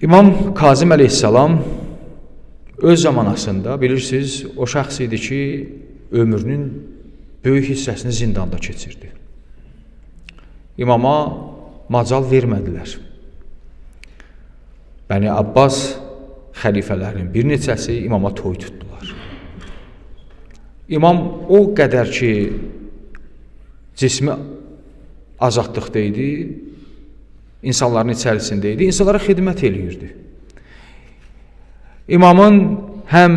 İmam Kazım əleyhissalam öz zamanasında bilirsiniz o şəxs idi ki, ömrünün böyük hissəsini zindanda keçirdi. İmama macal vermədilər. Bəni Abbas xəlifələrin bir neçəsi imama toy tutdular. İmam o qədər ki, cismi azadlıqda idi, insanların içərisində idi, insanlara xidmət eləyirdi. İmamın həm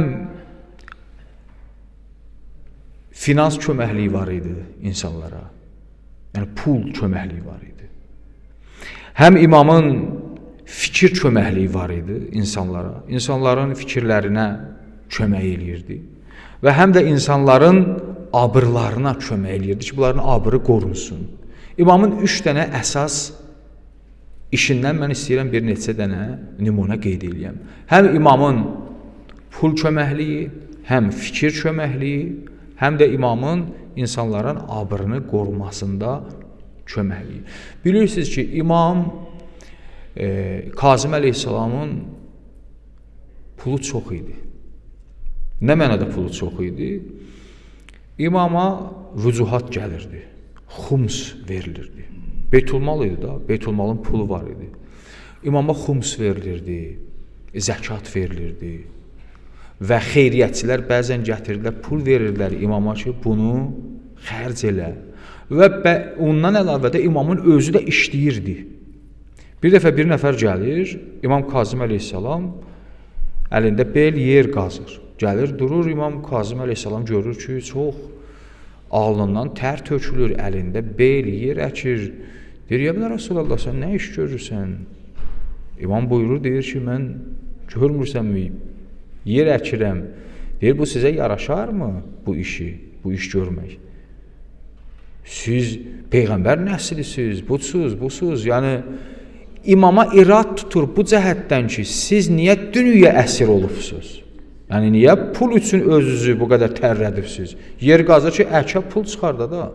finans köməkliyi var idi insanlara, yəni pul köməkliyi var idi. Həm imamın fikir köməkliyi var idi insanlara, insanların fikirlərinə kömək eləyirdi və həm də insanların abırlarına kömək eləyirdi ki, bunların abırı qorunsun. İmamın 3 dənə əsas işindən mən istəyirəm bir neçə dənə nümunə qeyd edeyim. Həm imamın pul köməkliyi, həm fikir köməkliyi, həm də imamın insanların abırını qorumasında köməkliyi. Bilirsiniz ki, İmam Kazım əleyhissalamın pulu çox idi. Nə mənada pulu çox idi? İmama vücuhat gəlirdi, xums verilirdi. Beytulmal idi da, Beytulmalın pulu var idi. İmama xums verilirdi, zəkat verilirdi və xeyriyyətçilər bəzən gətirirlər, pul verirdilər imama ki, bunu xərc elə. Və ondan əlavə də imamın özü də işləyirdi. Bir dəfə bir nəfər gəlir, İmam Kazım əleyhissalam əlində bel yer qazır. Gəlir, durur, İmam Kazım əleyhissalam görür ki, çox alnından tər tökülür, əlində bel yer əkir. Deyir, ya Rasulallah, sən nə iş görürsən? İmam buyurur, deyir ki, mən görmürsənmi, yer əkirəm. Deyir, bu sizə yaraşarmı bu işi, bu iş görmək? Siz Peyğəmbər nəslisiniz, busuz. Yəni, imama irad tutur bu cəhətdən ki, siz niyə dünya əsir olubsuz? Yəni, niyə pul üçün özünüzü bu qədər tərrədibsiniz? Yer qazır ki, əkə pul çıxarda da.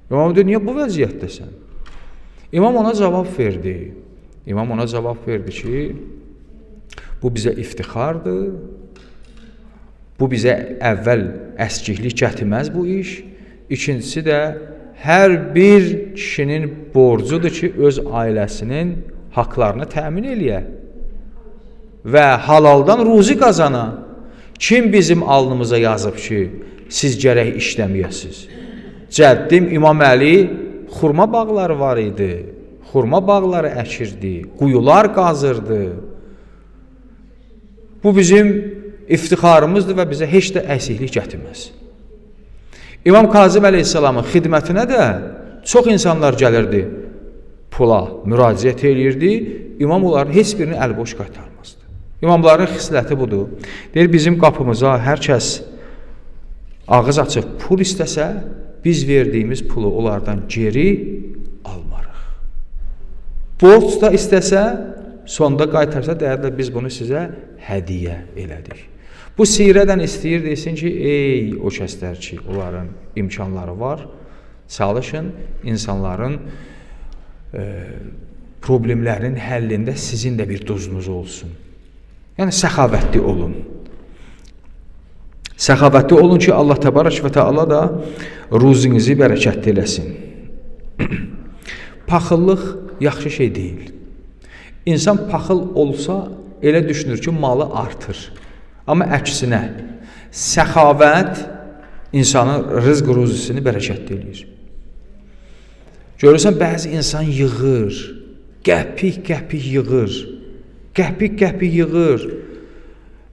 İmam deyir, niyə bu vəziyyətdəsən? İmam ona cavab verdi. İmam ona cavab verdi ki, bu bizə iftixardır, bu bizə əvvəl əskiklik gətirməz bu iş. İkincisi də hər bir kişinin borcudur ki, öz ailəsinin haqlarını təmin eləyə və halaldan ruzi qazana. Kim bizim alnımıza yazıb ki, siz gərək işləməyəsiz? Cəddim İmam Əli xurma bağları var idi, xurma bağları əkirdi, quyular qazırdı. Bu bizim iftixarımızdır və bizə heç də əksiklik gətirməz. İmam Kazım əleyhissalamın xidmətinə də çox insanlar gəlirdi, pula müraciət eləyirdi, İmam onların heç birini əlboş qaytarmazdı. İmamların xisləti budur. Deyir, bizim qapımıza hər kəs ağız açıb pul istəsə, biz verdiyimiz pulu onlardan geri almarıq. Borc da istəsə, sonda qaytarsa, deyərlər, biz bunu sizə hədiyyə elədik. Bu sirədən istəyir, desin ki, ey o kəslər ki, onların imkanları var, çalışın, insanların problemlərinin həllində sizin də bir duzunuz olsun. Yəni, səxavətli olun. Səxavətli olun ki, Allah təbarək və təala da ruzinizi bərəkətli eləsin. Paxıllıq yaxşı şey deyil. İnsan paxıl olsa, elə düşünür ki, malı artır. Amma əksinə, səxavət insanın rızq ruzisini bərəkətli eləyir. Görürsən, bəzi insan yığır, qəpik-qəpik yığır, qəpik-qəpik yığır,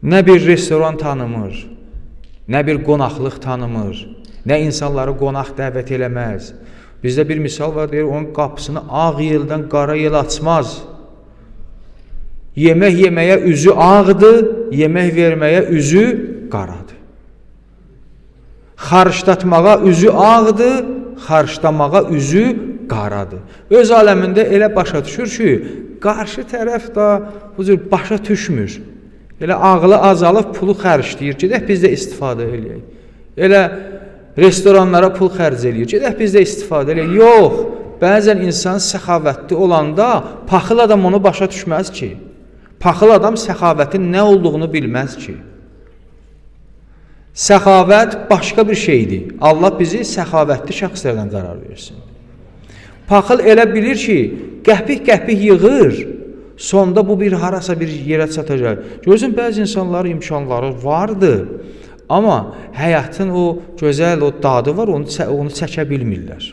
nə bir restoran tanımır, nə bir qonaqlıq tanımır, nə insanları qonaq dəvət eləməz. Bizdə bir misal var, deyir, onun qapısını ağ yeldən qara yel açmaz. Yemək yeməyə üzü ağdır, yemək verməyə üzü qaradır. Xarışdatmağa üzü ağdır, xarışdamağa üzü qaradır. Öz aləmində elə başa düşür ki, qarşı tərəf da bu cür başa düşmür. Elə ağlı azalıb pulu xərcləyir, gedək biz də istifadə eləyək. Elə restoranlara pul xərc eləyir, gedək biz də istifadə eləyək. Yox, bəzən insan səxavətli olanda paxıl adam onu başa düşməz ki. Paxıl adam səxavətin nə olduğunu bilməz ki. Səxavət başqa bir şeydir. Allah bizi səxavətli şəxslərdən qərar versin. Paxıl elə bilir ki, qəpik-qəpik yığır, sonda bu bir harasa bir yerə çatacaq. Görürsən, bəzi insanların imkanları vardı, amma həyatın o gözəl, o dadı var, onu çəkə bilmirlər.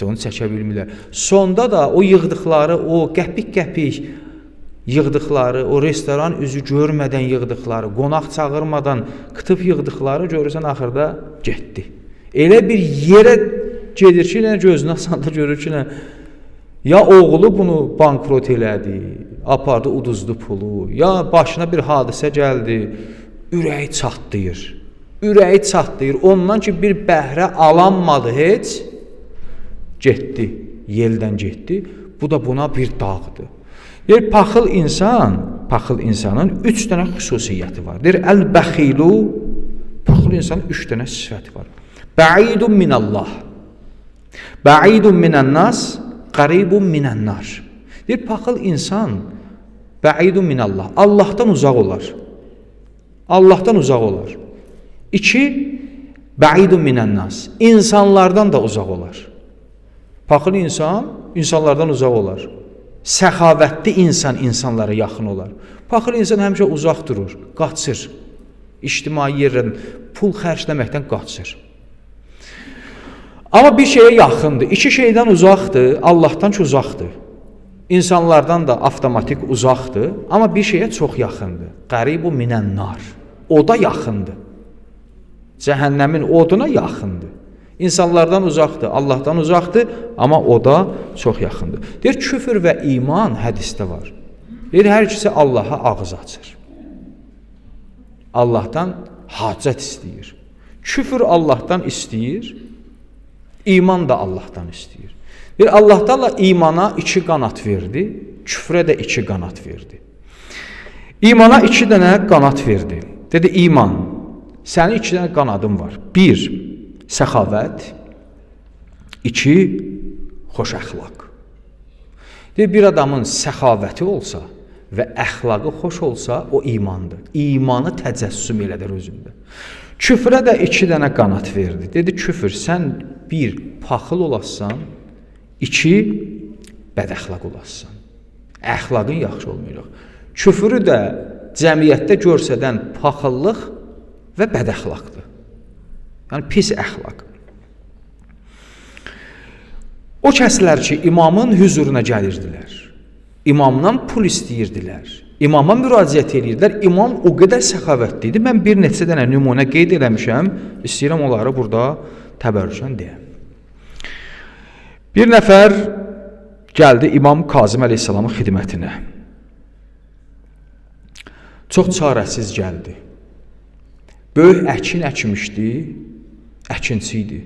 Onu çəkə bilmirlər. Sonda da o yığdıqları, o qəpik-qəpik yığdıqları, o restoran üzü görmədən yığdıqları, qonaq çağırmadan qıtıb yığdıqları görürsən axırda getdi. Elə bir yerə gedir ki, gözünə asanda görür ki, ya oğlu bunu bankrot elədi, apardı uduzdu pulu, ya başına bir hadisə gəldi, ürəyi çatlayır. Ürəyi çatlayır. Ondan ki, bir bəhrə alanmadı heç, getdi, yeldən getdi. Bu da buna bir dağdır. Deyir, paxıl insanın 3 dənə xüsusiyyəti var. Deyir, əl-bəxilu, paxıl insanın 3 dənə sifəti var. Bəidun minəllah, bəidun minənnas, qaribun minənnar. Deyir, paxıl insan, bəidun minəllah, Allahdan uzaq olar. Allahdan uzaq olar. 2, bəidun minənnas, insanlardan da uzaq olar. Paxıl insan, insanlardan uzaq olar. Səxavətli insan insanlara yaxın olar. Paxıl insan həmişə uzaq durur, qaçır. İctimai yerdən pul xərcləməkdən qaçır. Amma bir şeyə yaxındır. 2 şeydən uzaqdır, Allahdan ki uzaqdır. İnsanlardan da avtomatik uzaqdır, amma bir şeyə çox yaxındır. Qəribu minənnar. O da yaxındır. Cəhənnəmin oduna yaxındır. İnsanlardan uzaqdır, Allahdan uzaqdır, amma o da çox yaxındır. Deyir, küfr və iman hədisdə var. Deyir, hər ikisi Allaha ağız açır. Allahdan hacət istəyir. Küfr Allahdan istəyir, iman da Allahdan istəyir. Deyir, Allah da imana 2 qanat verdi, küfrə də 2 qanat verdi. İmana 2 dənə qanat verdi. Dedi, iman, sənin 2 dənə qanadın var. 1, səxavət, 2, xoş əxlaq. Deyir, bir adamın səxavəti olsa və əxlaqı xoş olsa, o imandır. İmanı təcəssüm elədir özündə. Küfrə də 2 dənə qanat verdi. Dedi, küfr, sən 1, paxıl olassan, 2, bədəxlaq olassan. Əxlaqın yaxşı olmayacaq. Küfrü də cəmiyyətdə görsədən paxıllıq və bədəxlaqdır. Yəni, pis əxlaq. O kəslər ki, imamın hüzuruna gəlirdilər, imamdan pul istəyirdilər, imama müraciət edirdilər, imam o qədər səxavətli idi. Mən bir neçə dənə nümunə qeyd eləmişəm, istəyirəm onları burada təbərrükən deyəm. Bir nəfər gəldi İmam Kazım əleyhissalamın xidmətinə. Çox çarəsiz gəldi. Böyük əkin əkmişdi, əkinçi idi.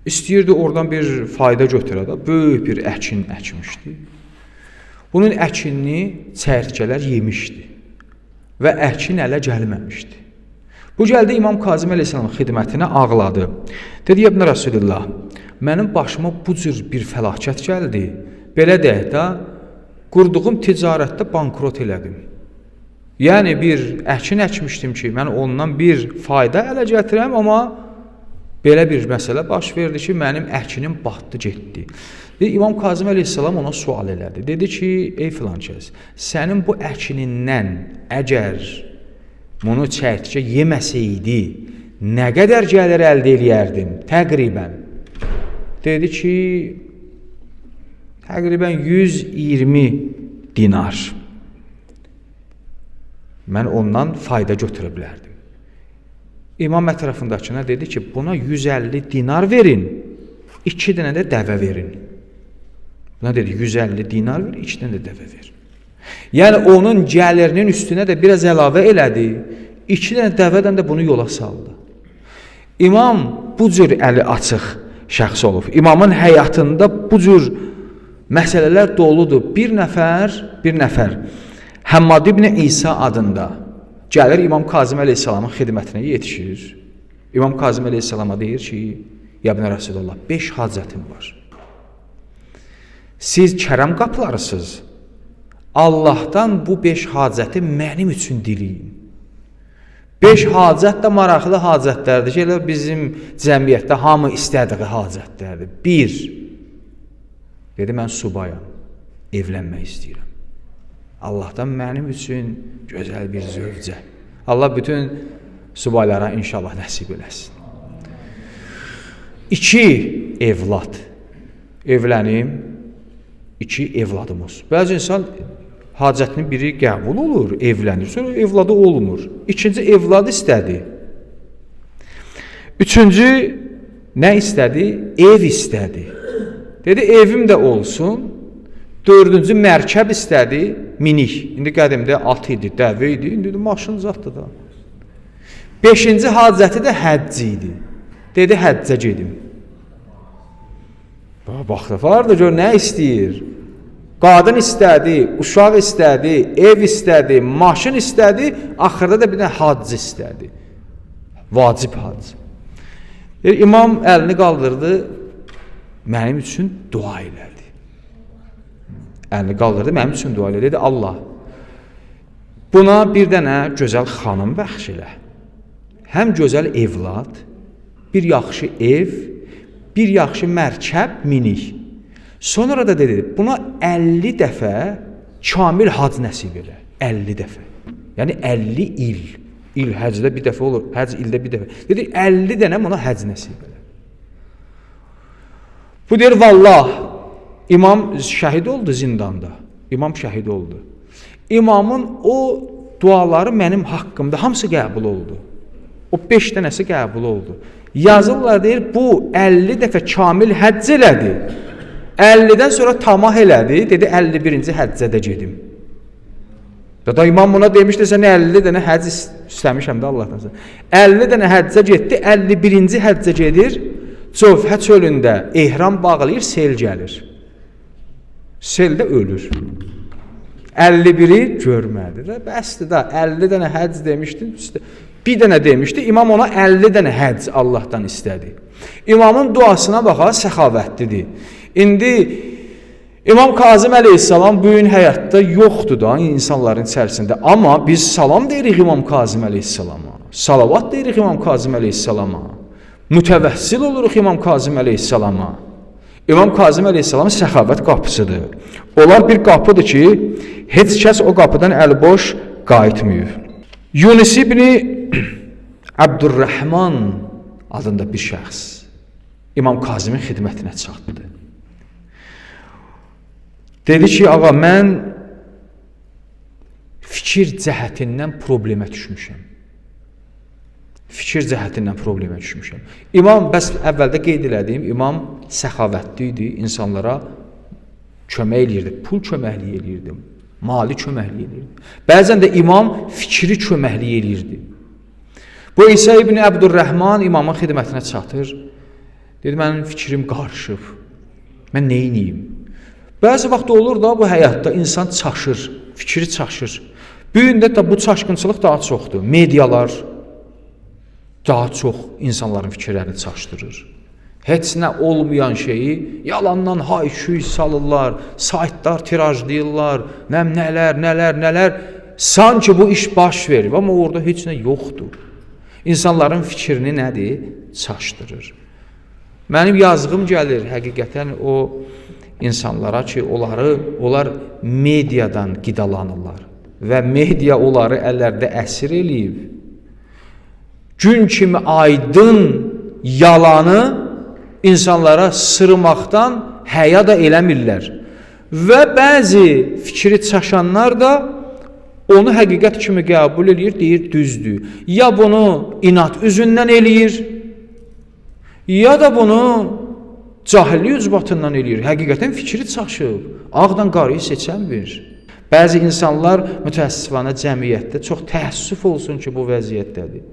İstəyirdi oradan bir fayda götürədə, böyük bir əkin əkmişdi. Bunun əkinini çəyirtkələr yemişdi və əkin ələ gəlməmişdi. Bu gəldi İmam Kazım əleyhissalamın xidmətinə, ağladı. Dedi, İbn Rasulullah, mənim başıma bu cür bir fəlakət gəldi. Belə deyək də, qurduğum ticarətdə bankrot elədim. Yəni, bir əkin əkmişdim ki, mən ondan bir fayda ələ gətirəm, amma belə bir məsələ baş verdi ki, mənim əkinim batdı, getdi. İmam Kazım əleyhissalam ona sual elədi. Dedi ki, ey filan kəs, sənin bu əkinindən əgər bunu çəyirtkə yeməsəydi, nə qədər gəlir əldə eləyərdin? Təqribən. Dedi ki, təqribən 120 dinar. Mən ondan fayda götürə bilərdim. İmam ətrafındakına dedi ki, buna 150 dinar verin, 2 dənə də dəvə verin. Buna dedi, 150 dinar ver, 2 dənə də dəvə verin. Yəni, onun gəlirinin üstünə də biraz əlavə elədi, 2 dənə dəvədən də bunu yola saldı. İmam bu cür əli açıq şəxs olub. İmamın həyatında bu cür məsələlər doludur. Bir nəfər Həmmad ibn İsa adında gəlir İmam Kazım əleyhissalamın xidmətinə yetişir. İmam Kazım əleyhissalama deyir ki, ya ibn Rasulullah, 5 hacətim var. Siz kərəm qapılarısınız, Allahdan bu 5 hacəti mənim üçün diləyin. 5 hacət də maraqlı hacətlərdir ki, elə bizim cəmiyyətdə hamı istədiyi hacətlərdir. 1. Dedi, mən subayam, evlənmək istəyirəm. Allahdan mənim üçün gözəl bir zövcə. Allah bütün subaylara inşallah nəsib eləsin. 2. Evlad. Evlənim, 2 evladım olsun. Bəzi insan hacətinin biri qəbul olur, evlənir, sonra evladı olmur. 2-ci evlad istədi. 3-cü nə istədi? Ev istədi. Dedi, evim də olsun. 4-cü mərkəb istədi, minik. İndi qədimdə at idi, dəvə idi, indi maşın zatdır da. 5-ci hacəti də həcc idi. Dedi, həccə gedim. Baxdı, vardı, gör, nə istəyir? Qadın istədi, uşaq istədi, ev istədi, maşın istədi, axırda da bir də hacc istədi. Vacib hacc. İmam əlini qaldırdı, mənim üçün dua elədi. Əlini qaldırdı, mənim üçün dua elədi. Dedi, Allah, buna bir dənə gözəl xanım bəxş elə. Həm gözəl evlad, bir yaxşı ev, bir yaxşı mərkəb, minik. Sonra da dedi, buna 50 dəfə kamil hac nəsib elə. 50 dəfə. Yəni 50 il. İl həcdə bir dəfə olur, həc ildə bir dəfə. Dedi, 50 dənə buna həc nəsib elə. Bu deyir, vallah, imam şəhid oldu zindanda. İmam şəhid oldu. İmamın o duaları mənim haqqımda hamısı qəbul oldu. O 5 dənəsi qəbul oldu. Yazırlar, deyir, bu 50 dəfə kamil həcc elədi. 50-dən sonra tamah elədi, dedi 51-ci həccədə gedim. Da imam buna demişdi, sən 50 dənə həcc istəmişəm də Allahdan sonra. 50 dənə həccə getdi, 51-ci həccə gedir, Cövhə çölündə ehram bağlayır, sel gəlir. Seldə ölür. 51-i görmədi. Bəsdir da, 50 dənə həcc demişdi, bir dənə demişdi, imam ona 50 dənə həcc Allahdan istədi. İmamın duasına baxa, səxavətlidir. İndi İmam Kazım əleyhissalam bu gün həyatda yoxdur da insanların içərisində. Amma biz salam deyirik İmam Kazım əleyhissalama. Salavat deyirik İmam Kazım əleyhissalama. Mütəvəssil oluruq İmam Kazım əleyhissalama. İmam Kazım əleyhissalam səxavət qapısıdır. Onlar bir qapıdır ki, heç kəs o qapıdan əliboş qayıtmıyor. Yunus ibn Abdurrahman adında bir şəxs İmam Kazımın xidmətinə çatdı. Dedi ki, ağa, mən fikir cəhətindən problemə düşmüşəm. Fikir cəhətindən problemə düşmüşəm. İmam, bəs əvvəldə qeyd elədiyim, imam səxavətli idi, insanlara kömək eləyirdi, pul köməkliyi eləyirdi, mali köməkliyi eləyirdi. Bəzən də imam fikri köməkliyi eləyirdi. Bu İsa ibn Abdurrahman imamın xidmətinə çatır. Dedi, mənim fikrim qarışıb, mən neyniyim? Bəzi vaxt olur da bu həyatda insan çaşır, fikri çaşır. Bu gün də bu çaşqınçılıq daha çoxdur. Medialar daha çox insanların fikirlərini çaşdırır. Heç nə olmayan şeyi yalandan hay-küy salırlar, saytlar tirajlayırlar, nələr. Sanki bu iş baş verir, amma orada heç nə yoxdur. İnsanların fikrini nədir? Çaşdırır. Mənim yazığım gəlir həqiqətən o insanlara ki, onlar mediadan qidalanırlar və media onları əllərdə əsir eləyib. Gün kimi aydın yalanı insanlara sırmaqdan həya da eləmirlər. Və bəzi fikri çaşanlar da onu həqiqət kimi qəbul eləyir, deyir düzdür. Ya bunu inat üzündən eləyir, ya da bunu cahillik ucbatından eləyir. Həqiqətən fikri çaşıb, ağdan qarıyı seçənmir. Bəzi insanlar mütəəssifانه cəmiyyətdə çox təəssüf olsun ki, bu vəziyyətdədir.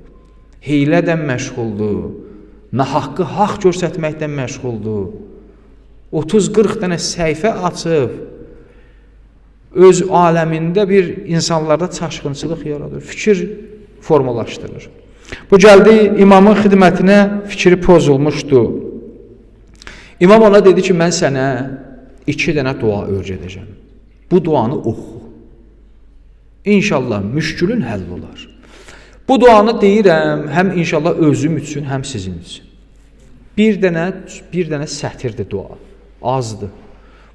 Hiylədən məşğuldur, nahaqqı haqq göstərməkdən məşğuldur. 30-40 dənə səhifə açıb, öz aləmində bir insanlarda çaşqınçılıq yaradır, fikir formalaşdırır. Bu gəldi imamın xidmətinə, fikri pozulmuşdu. İmam ona dedi ki, mən sənə 2 dənə dua öyrədəcəm. Bu duanı oxu. İnşallah müşkülün həll olar. Bu duanı deyirəm, həm inşallah özüm üçün, həm sizin üçün. Bir dənə sətirdir dua, azdır.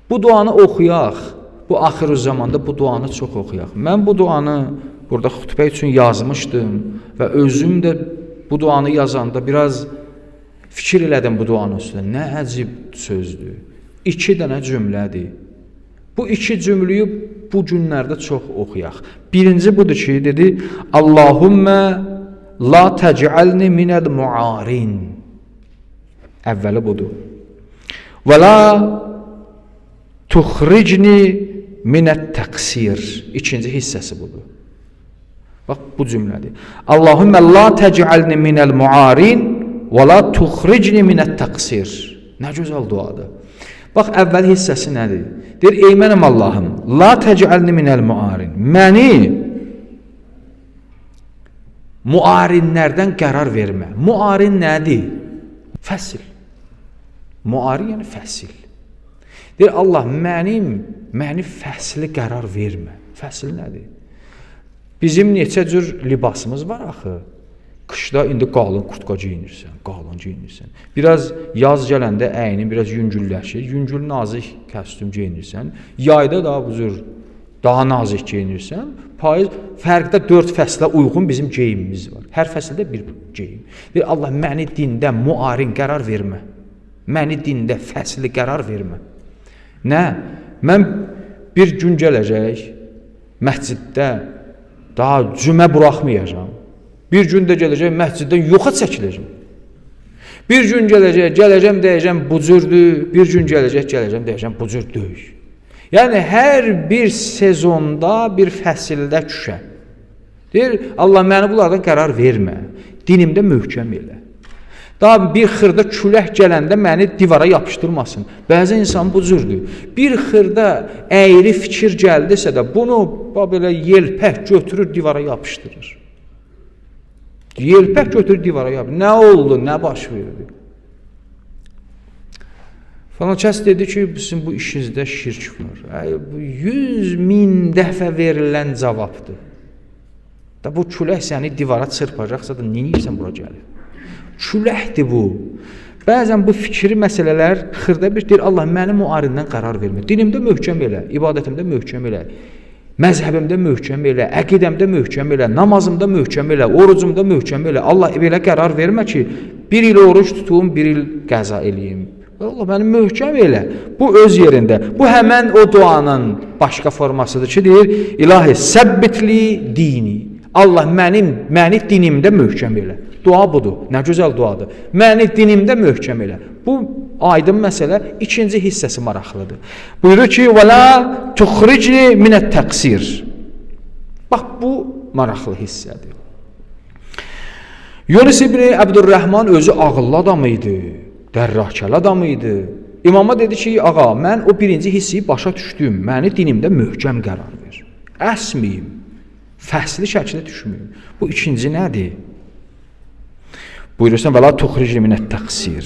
Bu duanı oxuyaq, bu axır zamanda bu duanı çox oxuyaq. Mən bu duanı burada xütbə üçün yazmışdım və özüm də bu duanı yazanda biraz fikir elədim bu duanın üstündə. Nə əcib sözdür. 2 dənə cümlədir. Bu 2 cümləyi bu günlərdə çox oxuyaq. Birinci budur ki, dedi: Allahümmə la tec'alni minel muarin. Əvvəli budur. Və la tuxricni minət təqsir. İkinci hissəsi budur. Bax, bu cümlədir. Allahümmə la tec'alni minel muarin və la tuxricni minət təqsir. Nə gözəl duadır. Bax, əvvəl hissəsi nədir? Deyir, ey mənim Allahım, la tec'alni minel muarin. Məni muarinlərdən qərar vermə. Muarin nədir? Fəsil. Muarin yəni fəsil. Deyir, Allah, məni fəsli qərar vermə. Fəsil nədir? Bizim neçə cür libasımız var axı. Qışda indi qalın kurtka geyinirsən, qalın geyinirsən. Biraz yaz gələndə əynin biraz yüngülləşir, yüngül nazik kostyum geyinirsən. Yayda da bu cür daha nazik geyinirsən. Payız fərqdə 4 fəslə uyğun bizim geyimimiz var. Hər fəsildə bir geyim. Deyir, Allah, məni dində muarin qərar vermə. Məni dində fəsli qərar vermə. Nə? Mən bir gün gələcək, məsciddə daha cümə buraxmayacağam. Bir gün də gələcək, məsciddən yoxa çəkiləcəm. Bir gün gələcəm, deyəcəm, bu cürdür. Bir gün gələcək, deyəcəm, bu cür deyil. Yəni, hər bir sezonda, bir fəsildə düşə. Deyir, Allah, məni bunlardan qərar vermə. Dinimdə möhkəm elə. Daha bir xırda külək gələndə məni divara yapışdırmasın. Bəzi insan bu cürdür. Bir xırda əyri fikir gəldisə də bunu belə yelpək götürür, divara yapışdırır. Yelpək götürür, divara yapışdırır. Nə oldu, nə baş verdi? Falan kəs dedi ki, bizim bu işinizdə şirk var. Bu 100.000 dəfə verilən cavabdır. Da bu külək səni divara çırpacaqsa da neyirsən bura gəlir? Küləkdir bu. Bəzən bu fikri məsələlər xırda bir deyir, Allah, məni muarindən qərar vermə. Dinimdə möhkəm elə, ibadətimdə möhkəm elə, məzhəbimdə möhkəm elə, əqidəmdə möhkəm elə, namazımda möhkəm elə, orucumda möhkəm elə. Allah, belə qərar vermə ki, bir il oruç tutum, bir il qəza eləyim. Allah, məni möhkəm elə. Bu öz yerində. Bu həmən o duanın başqa formasıdır ki, deyir, İlahi, səbbitli dini. Allah, məni dinimdə möhkəm elə. Dua budur. Nə gözəl duadır. Məni dinimdə möhkəm elə. Bu aydın məsələ. İkinci hissəsi maraqlıdır. Buyurur ki, və la tuxricni minət təqsir. Bax, bu maraqlı hissədir. Yunus ibn Əbdurrəhman özü ağıllı adam idi. Dərrakəl adam idi. İmama dedi ki, ağa, mən o birinci hissi başa düşdüm. Məni dinimdə möhkəm qərar ver. Əsməyim. Fəsli şəkildə düşməyim. Bu ikinci nədir? Buyurursan, və la tuxricni minət təqsir.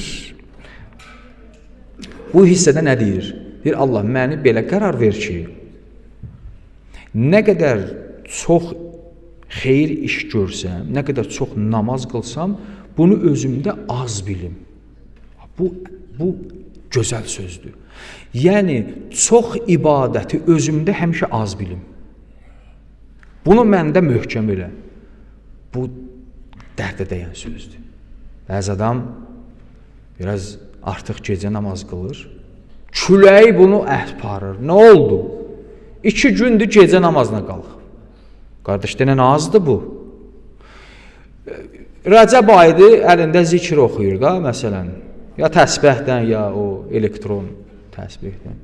Bu hissədə nə deyir? Deyir, Allah, məni belə qərar ver ki, nə qədər çox xeyir iş görsəm, nə qədər çox namaz qılsam, bunu özümdə az bilim. Bu gözəl sözdür. Yəni, çox ibadəti özümdə həmişə az bilim. Bunu məndə möhkəm elə. Bu dərdə dəyən sözdür. Bəzi adam biraz artıq gecə namaz qılır. Küləyi bunu əhparır. Nə oldu? 2 gündür gecə namazına qalxıb. Qardaş, denən azdır bu. Rəcəb aydı, əlində zikr oxuyur da, məsələn. Ya təsbihdən, ya o elektron təsbihdən.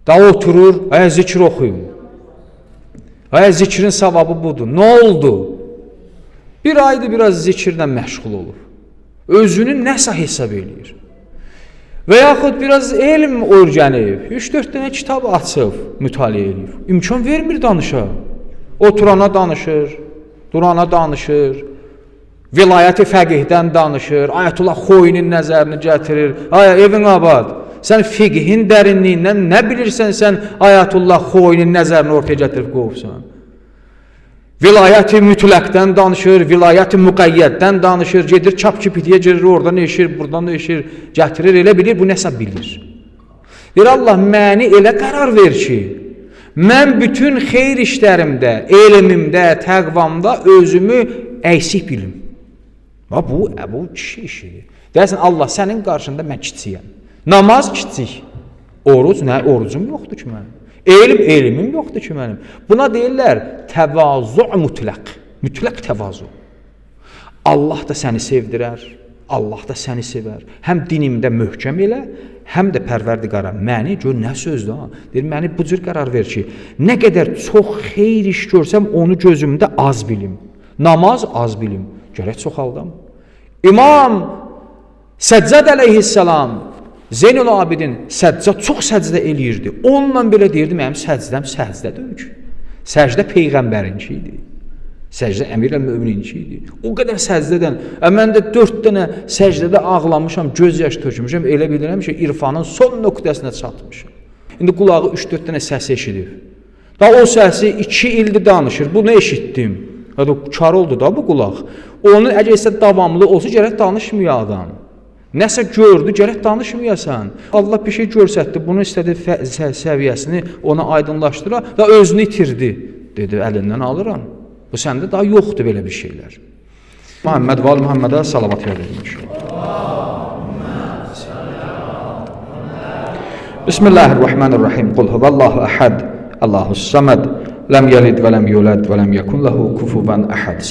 Da oturur, zikr oxuyun. Zikrin savabı budur. Nə oldu? Bir aydır biraz zikirlə məşğul olur. Özünü nəsə hesab eləyir. Və yaxud biraz elm öyrənib, 3-4 dənə kitab açıb, mütaliə eləyir. İmkan vermir danışa. Oturana danışır, durana danışır, vilayəti fəqihdən danışır, Ayətullah Xoyinin nəzərini gətirir. Evin abad, sən fiqhin dərinliyindən nə bilirsən sən Ayətullah Xoyinin nəzərini ortaya gətirib qovsan? Vilayət-i mütləqdən danışır, vilayət-i müqəyyəddən danışır, gedir çap-çipitiyə girir, oradan eşir, buradan eşir, gətirir, elə bilir, bu nəsə bilir. Deyir, Allah məni elə qərar ver ki, mən bütün xeyr işlərimdə, elmimdə, təqvamda özümü əksik bilim. Bu kişi işidir. Deyərsən, Allah sənin qarşında mən kiçiyəm. Namaz kiçik. Oruc, nə? Orucum yoxdur ki mənim. Elmim yoxdur ki mənim. Buna deyirlər təvazu mütləq. Mütləq təvazu. Allah da səni sevdirər, Allah da səni sevər. Həm dinimdə möhkəm elə, həm də Pərverdigara məni gör nə sözdür ha. Deyir, məni bu cür qərar ver ki, nə qədər çox xeyir iş görsəm onu gözümdə az bilim. Namaz az bilim. Gərək çoxaldam. İmam Səccad əleyhissalam Zeynul Abidin Səccad çox səcdə eləyirdi. Onunla belə deyirdi, mənim səcdəm səcdə deyil ki. Səcdə Peyğəmbərinki idi. Səcdə Əmirəl-Mömininki idi. O qədər səcdədən, mən də 4 dənə səcdədə ağlamışam, göz yaş tökmüşəm, elə bilirəm ki, irfanın son nöqtəsinə çatmışam. İndi qulağı 3-4 dənə səs eşidir. Da o səsi 2 ildir danışır, bunu eşitdim. Kar oldu da bu qulaq. Onun əgər davamlı olsa, gərək danışmıyor adam. Nəsə gördü, gərək danışmayasan. Allah bir şey görsətdi, bunun istədiyi səviyyəsini ona aydınlaşdıra və özünü itirdi. Dedi, əlindən alıram. Bu səndə daha yoxdur belə bir şeylər. Muhammed və Muhammedə salavat verilmiş. Bismillahirrahmanirrahim. Qul huvallahu ahad, Allahus samad, ləm yəlid və ləm yulad və ləm yekun ləhu kufuvan ahad.